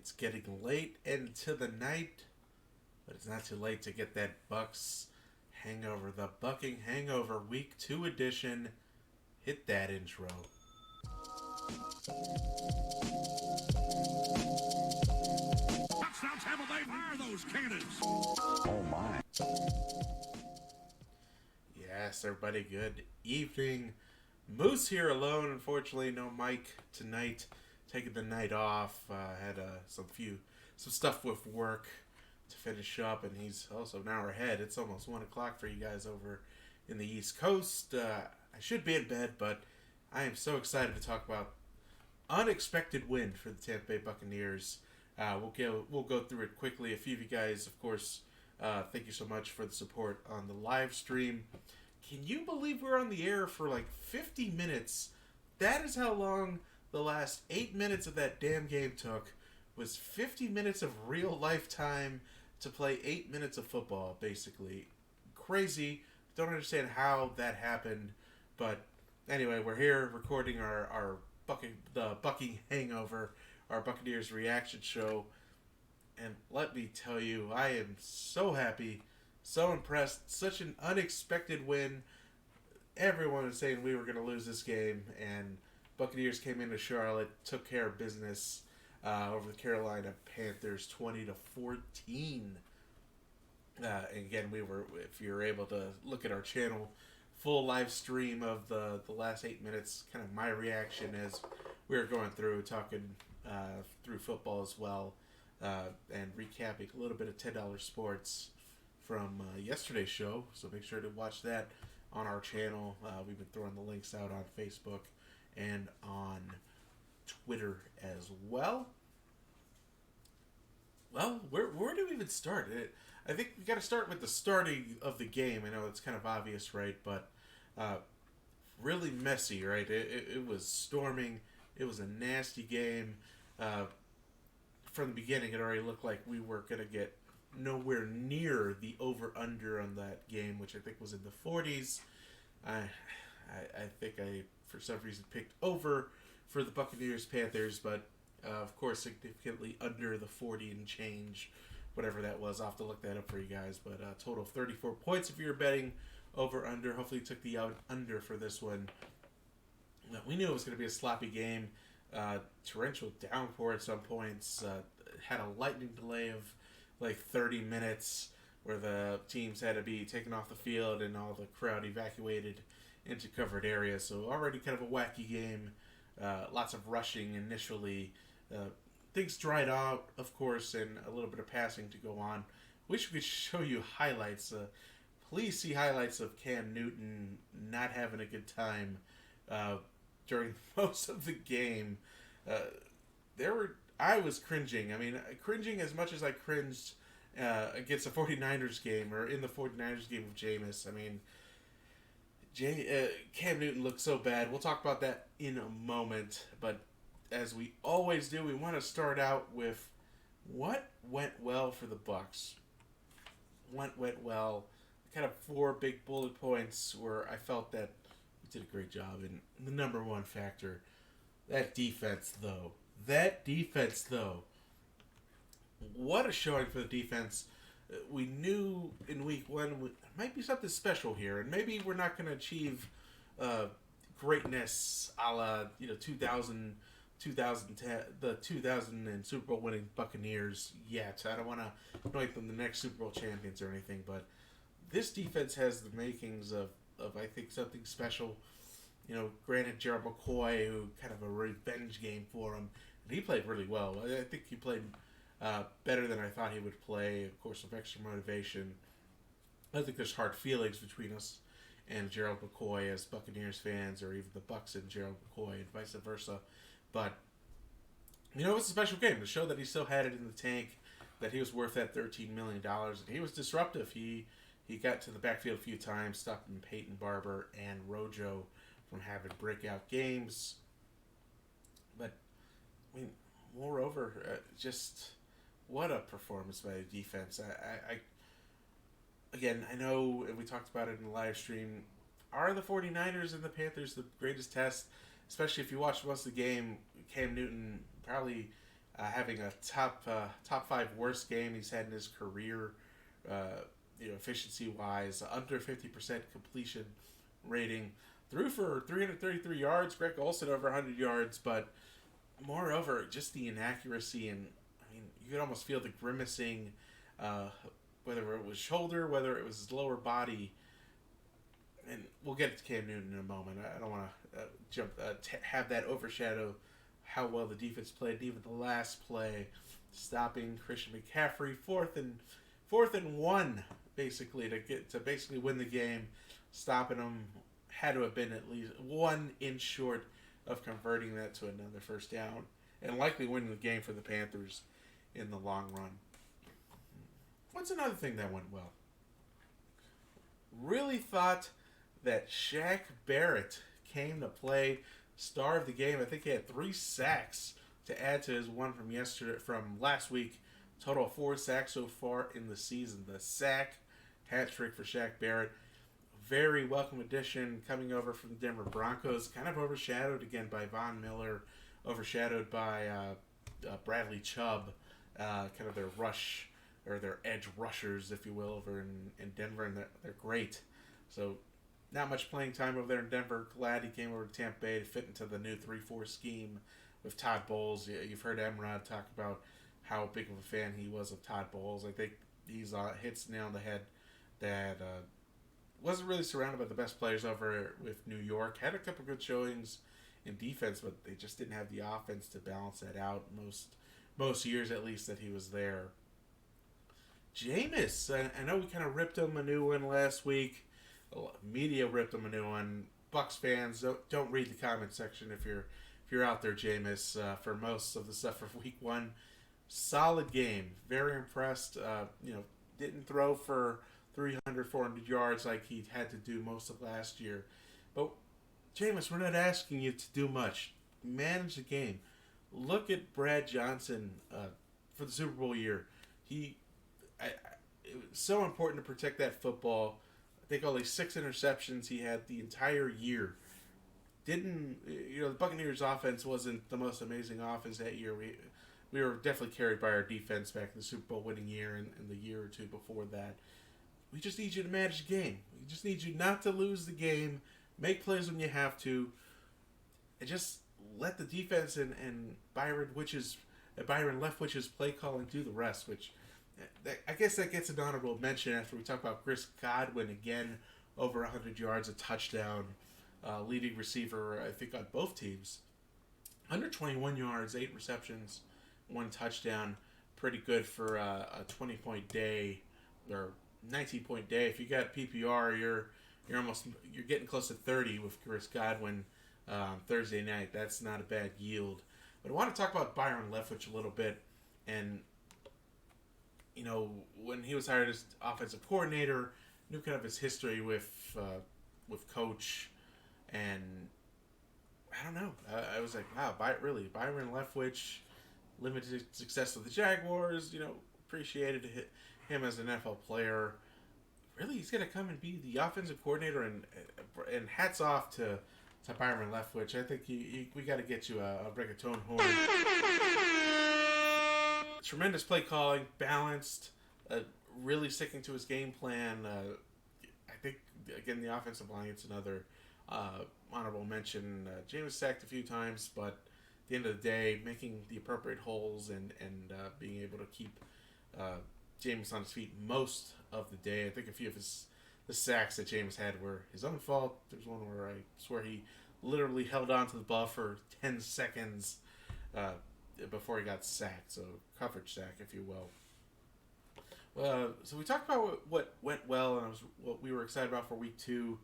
It's getting late into the night, but it's not too late to get that Bucs hangover. The Bucking Hangover Week 2 edition. Hit that intro. Touchdowns, Tampa Bay, fire those cannons. Oh my. Yes, everybody, good evening. Moose here alone. Unfortunately, no Mike tonight. Taking the night off. Had some stuff with work to finish up, and he's also an hour ahead. It's almost 1 o'clock for you guys over in the East Coast. I should be in bed, but I am so excited to talk about unexpected win for the Tampa Bay Buccaneers. We'll go through it quickly. A few of you guys, of course, thank you so much for the support on the live stream. Can you believe we're on the air for like 50 minutes? That is how long the last 8 minutes of that damn game took. Was 50 minutes of real life time to play 8 minutes of football, basically. Crazy. Don't understand how that happened. But anyway, we're here recording the Bucking Hangover, our Buccaneers reaction show. And let me tell you, I am so happy, so impressed. Such an unexpected win. Everyone was saying we were going to lose this game, and Buccaneers came into Charlotte, took care of business over the Carolina Panthers, 20-14. And again, if you're able to look at our channel, full live stream of the last 8 minutes, kind of my reaction as we were going through, talking through football as well, and recapping a little bit of $10 sports from yesterday's show. So make sure to watch that on our channel. We've been throwing the links out on Facebook and on Twitter as well. Well, where do we even start? I think we got to start with the starting of the game. I know it's kind of obvious, right? But really messy, right? It was storming. It was a nasty game. From the beginning, it already looked like we were going to get nowhere near the over-under on that game, which I think was in the 40s. I think I, for some reason, picked over for the Buccaneers Panthers, but of course significantly under the 40 and change, whatever that was. I'll have to look that up for you guys, but a total of 34 points if you're betting over under. Hopefully you took the under for this one. We knew it was going to be a sloppy game. Torrential downpour at some points. Had a lightning delay of like 30 minutes where the teams had to be taken off the field and all the crowd evacuated into covered areas. So already kind of a wacky game. Lots of rushing initially. Things dried out, of course, and a little bit of passing to go on. Wish we could show you highlights. Please see highlights of Cam Newton not having a good time during most of the game. I was cringing. I mean, cringing as much as I cringed against the 49ers game or in the 49ers game with Jameis. I mean, Cam Newton looked so bad. We'll talk about that in a moment. But as we always do, we want to start out with what went well for the Bucs. What went well? Kind of 4 big bullet points where I felt that we did a great job. And the number one factor, that defense, though. What a showing for the defense. We knew in week 1 there might be something special here, and maybe we're not going to achieve greatness a la 2010, the 2000 and Super Bowl winning Buccaneers yet. I don't want to anoint them the next Super Bowl champions or anything, but this defense has the makings of I think something special. Granted, Gerald McCoy, who kind of a revenge game for him, and he played really well. I think he played better than I thought he would play. Of course, with extra motivation. I think there's hard feelings between us and Gerald McCoy as Buccaneers fans, or even the Bucs and Gerald McCoy, and vice versa. But it was a special game to show that he still had it in the tank, that he was worth that $13 million, and he was disruptive. He got to the backfield a few times, stopping Peyton Barber and Rojo from having breakout games. But I mean, moreover, just what a performance by the defense. I know, and we talked about it in the live stream, are the 49ers and the Panthers the greatest test? Especially if you watch most of the game, Cam Newton probably having a top five worst game he's had in his career. Efficiency wise, under 50% completion rating. Threw for 333 yards. Greg Olsen over 100 yards, but moreover, just the inaccuracy, and I mean, you could almost feel the grimacing, whether it was shoulder, whether it was his lower body. And we'll get to Cam Newton in a moment. I don't want to have that overshadow how well the defense played. Even the last play, stopping Christian McCaffrey, fourth and one, basically to win the game. Stopping him had to have been at least 1 inch short of converting that to another first down, and likely winning the game for the Panthers in the long run. What's another thing that went well? Really thought that Shaq Barrett came to play, star of the game. I think he had 3 sacks to add to his one from last week. Total of 4 sacks so far in the season. The sack hat trick for Shaq Barrett. Very welcome addition coming over from the Denver Broncos. Kind of overshadowed again by Von Miller, overshadowed by Bradley Chubb, kind of their rush or their edge rushers, if you will, over in Denver, and they're great. So not much playing time over there in Denver. Glad he came over to Tampa Bay to fit into the new 3-4 scheme with Todd Bowles. You've heard Emrod talk about how big of a fan he was of Todd Bowles. I think he's hits the nail on the head that wasn't really surrounded by the best players over with New York. Had a couple good showings in defense, but they just didn't have the offense to balance that out most years, at least, that he was there. Jameis, I know we kind of ripped him a new one last week. Media ripped him a new one. Bucs fans, don't read the comment section if you're out there, Jameis, for most of the stuff for week 1. Solid game. Very impressed. Didn't throw for 300, 400 yards like he had to do most of last year. But, Jameis, we're not asking you to do much. Manage the game. Look at Brad Johnson for the Super Bowl year. It was so important to protect that football. I think only 6 interceptions he had the entire year. The Buccaneers offense wasn't the most amazing offense that year. We were definitely carried by our defense back in the Super Bowl winning year and the year or two before that. We just need you to manage the game. We just need you not to lose the game. Make plays when you have to. And just let the defense and Byron Leftwich's play calling do the rest, which I guess that gets an honorable mention after we talk about Chris Godwin again, over 100 yards, a touchdown, leading receiver, I think, on both teams. 121 yards, 8 receptions, 1 touchdown. Pretty good for a 20-point day, or 19-point day. If you got PPR, you're getting close to 30 with Chris Godwin Thursday night. That's not a bad yield. But I want to talk about Byron Leftwich a little bit. And, when he was hired as offensive coordinator, knew kind of his history with coach. And I don't know. I was like, wow, Byron Leftwich, limited success with the Jaguars. Appreciated him as an NFL player. Really, he's going to come and be the offensive coordinator, and hats off to Byron Leftwich. I think we got to get you a reggaeton horn. Tremendous play calling, balanced, really sticking to his game plan. I think, again, the offensive line, it's another honorable mention. Jameis sacked a few times, but at the end of the day, making the appropriate holes and being able to keep Jameis on his feet most of the day. I think a few of the sacks that Jameis had were his own fault. There's one where I swear he literally held on to the ball for 10 seconds before he got sacked. So, coverage sack, if you will. So we talked about what went well and what we were excited about for week 2.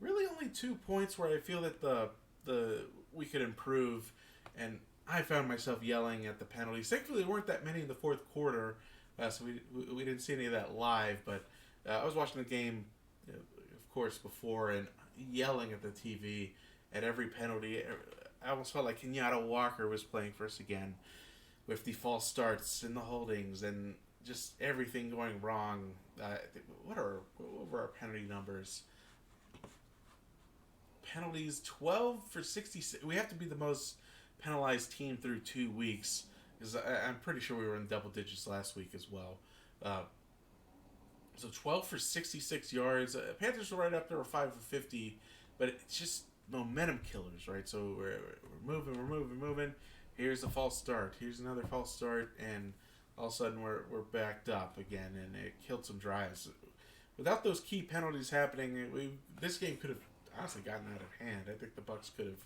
Really only 2 points where I feel that we could improve, and I found myself yelling at the penalties. Thankfully, there weren't that many in the fourth quarter, so we didn't see any of that live, but I was watching the game, of course, before, and yelling at the TV at every penalty. I almost felt like Kenyatta Walker was playing for us again, with the false starts and the holdings and just everything going wrong. What were our penalty numbers? Penalties, 12 for 66. We have to be the most penalized team through 2 weeks. Because I'm pretty sure we were in double digits last week as well. Uh, so 12 for 66 yards. Panthers were right up there with 5 for 50, but it's just momentum killers, right? So we're moving. Here's a false start. Here's another false start, and all of a sudden we're backed up again, and it killed some drives. Without those key penalties happening, this game could have honestly gotten out of hand. I think the Bucs could have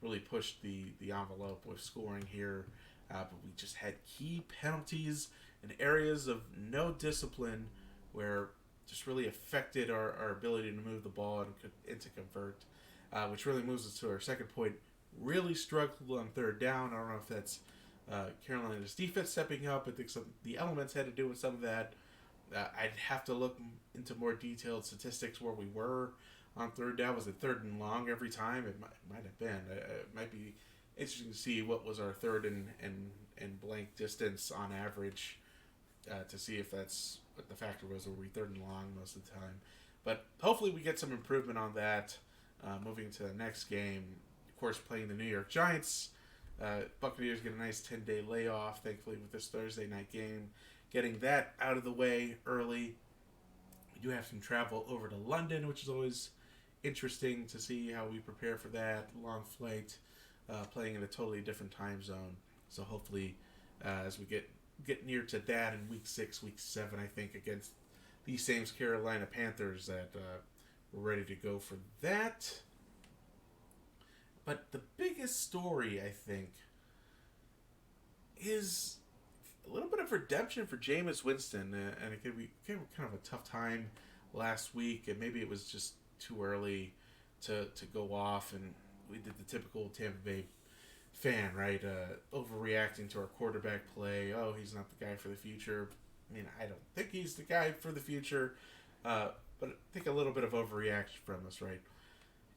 really pushed the envelope with scoring here, but we just had key penalties in areas of no discipline where just really affected our ability to move the ball and to convert, which really moves us to our second point. Really struggled on third down. I don't know if that's Carolina's defense stepping up. I think the elements had to do with some of that. I'd have to look into more detailed statistics where we were on third down. Was it third and long every time? It might have been. It might be interesting to see what was our third and blank distance on average to see if that's what the factor was. Were we third and long most of the time? But hopefully we get some improvement on that moving to the next game. Of course, playing the New York Giants. Buccaneers get a nice 10-day layoff, thankfully, with this Thursday night game. Getting that out of the way early. We do have some travel over to London, which is always interesting to see how we prepare for that. Long flight, playing in a totally different time zone. So hopefully, as we get near to that in week 6, week 7, I think, against these same Carolina Panthers, that we're ready to go for that. But the biggest story, I think, is a little bit of redemption for Jameis Winston, and it came kind of a tough time last week, and maybe it was just too early to go off, and we did the typical Tampa Bay fan, right? Overreacting to our quarterback play. Oh, he's not the guy for the future. I mean, I don't think he's the guy for the future, but I think a little bit of overreaction from us, right?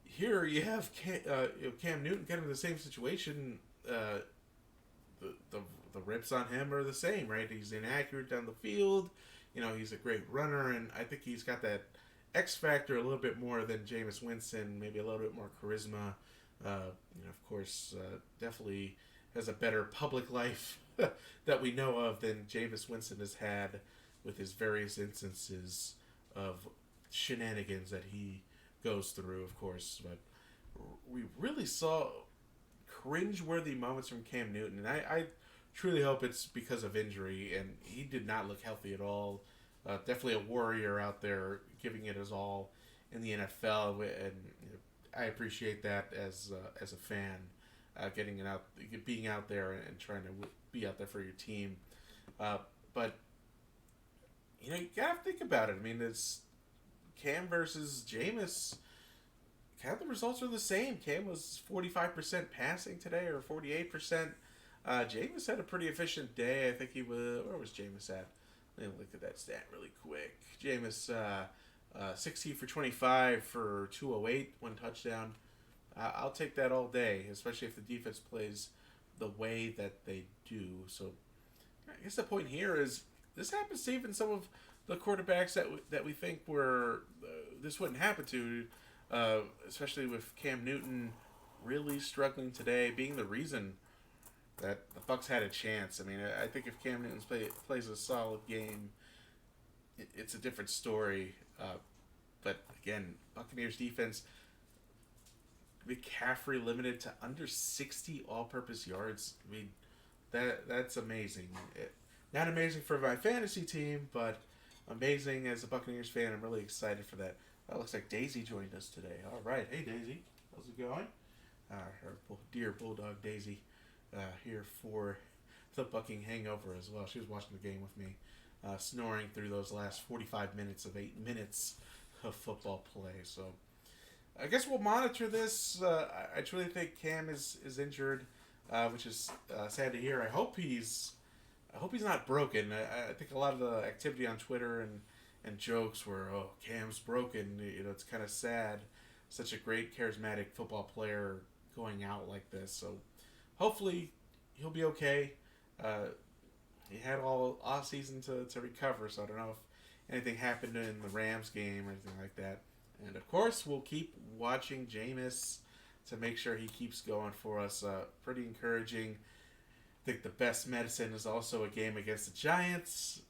Here you have Cam Newton kind of in the same situation. The rips on him are the same, right? He's inaccurate down the field. He's a great runner, and I think he's got that X factor a little bit more than Jameis Winston. Maybe a little bit more charisma. Of course, definitely has a better public life that we know of than Jameis Winston has had with his various instances of shenanigans that he goes through, of course. But we really saw cringe-worthy moments from Cam Newton, and I truly hope it's because of injury, and he did not look healthy at all. Definitely a warrior out there giving it his all in the NFL, and I appreciate that as a fan, being out there and trying to be out there for your team. But you gotta think about it. I mean, it's Cam versus Jameis. Kind of the results are the same. Cam was 45% passing today, or 48%. Jameis had a pretty efficient day. I think he was. Where was Jameis at? Let me look at that stat really quick. Jameis, 16 for 25 for 208, 1 touchdown. I'll take that all day, especially if the defense plays the way that they do. So I guess the point here is this happens to even some of the quarterbacks that we think this wouldn't happen to, especially with Cam Newton really struggling today, being the reason that the Bucs had a chance. I mean, I think if Cam Newton plays a solid game, it's a different story. But again, Buccaneers defense, McCaffrey limited to under 60 all-purpose yards. I mean, that's amazing. Not amazing for my fantasy team, but amazing as a Buccaneers fan. I'm really excited for that. Looks like Daisy joined us today. All right. Hey, Daisy. How's it going? Her dear bulldog, Daisy, here for the Buc'ing Hangover as well. She was watching the game with me, snoring through those last 45 minutes of 8 minutes of football play. So I guess we'll monitor this. I truly think Cam is injured, which is sad to hear. I hope he's not broken. I think a lot of the activity on Twitter and jokes were, oh, Cam's broken. It's kind of sad. Such a great, charismatic football player going out like this. So hopefully he'll be okay. He had all off season to recover, so I don't know if anything happened in the Rams game or anything like that. And of course, we'll keep watching Jameis to make sure he keeps going for us. Pretty encouraging. think the best medicine is also a game against the Giants.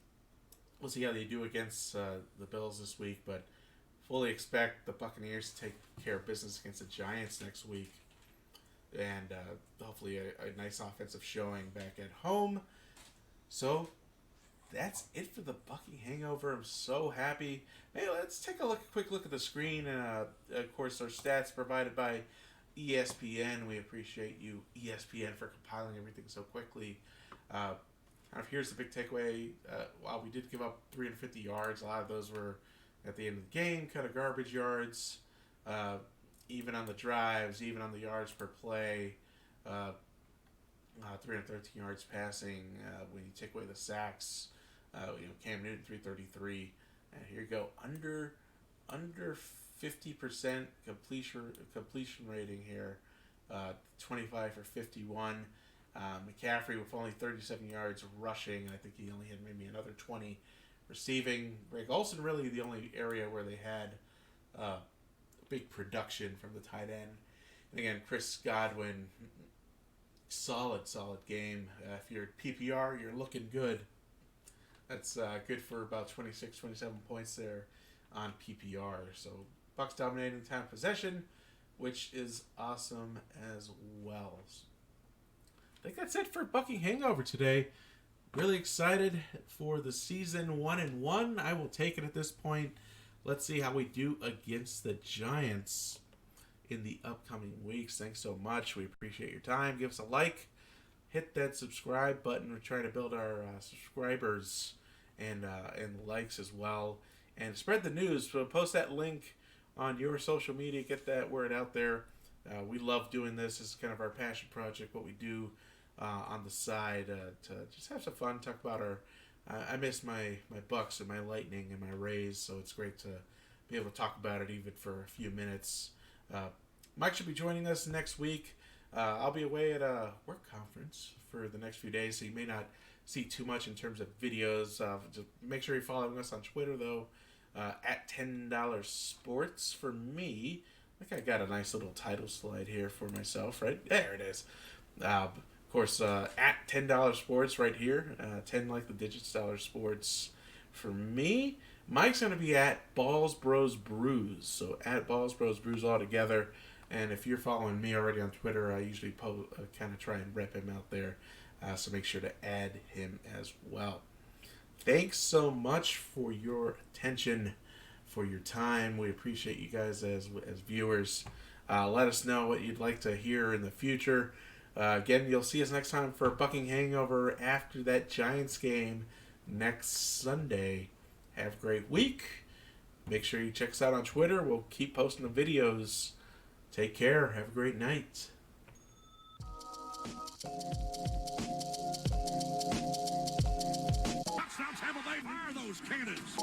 We'll see how they do against the Bills this week, but fully expect the Buccaneers to take care of business against the Giants next week. And hopefully a nice offensive showing back at home. So that's it for the Buc'ing Hangover. I'm so happy. Hey, let's take a quick look at the screen. And of course, our stats provided by ESPN. We appreciate you, ESPN, for compiling everything so quickly. Here's the big takeaway. While we did give up 350 yards, a lot of those were at the end of the game, kind of garbage yards. Even on the drives, even on the yards per play, 313 yards passing. When you take away the sacks, Cam Newton 333. Here you go, under 50% completion rating here. 25 for 51. McCaffrey with only 37 yards rushing. I think he only had maybe another 20 receiving. Greg Olsen really the only area where they had big production from the tight end. And again, Chris Godwin, solid game. If you're at PPR, you're looking good. That's good for about 26, 27 points there on PPR. So Bucs dominating time of possession, which is awesome as well. I think that's it for Buc'ing Hangover today. Really excited for the season 1-1. I will take it at this point. Let's see how we do against the Giants in the upcoming weeks. Thanks so much. We appreciate your time. Give us a like. Hit that subscribe button. We're trying to build our subscribers and likes as well. And spread the news. So post that link on your social media. Get that word out there. We love doing this. This is kind of our passion project, what we do on the side to just have some fun, talk about our... I miss my Bucs and my Lightning and my Rays, so it's great to be able to talk about it even for a few minutes. Mike should be joining us next week. I'll be away at a work conference for the next few days, so you may not see too much in terms of videos. Just make sure you're following us on Twitter, though, at $10 Sports for me. I think I got a nice little title slide here for myself, right? There it is. Of course, at $10 Sports right here. 10 like the digits, dollar sports for me. Mike's going to be at Balls Bros Brews. So at Balls Bros Brews all together. And if you're following me already on Twitter, I usually kind of try and rep him out there. So make sure to add him as well. Thanks so much for your attention, for your time. We appreciate you guys as viewers. Let us know what you'd like to hear in the future. Again, you'll see us next time for Buc'ing Hangover after that Giants game next Sunday. Have a great week. Make sure you check us out on Twitter. We'll keep posting the videos. Take care. Have a great night. Touchdown, Tampa Bay. Fire those cannons.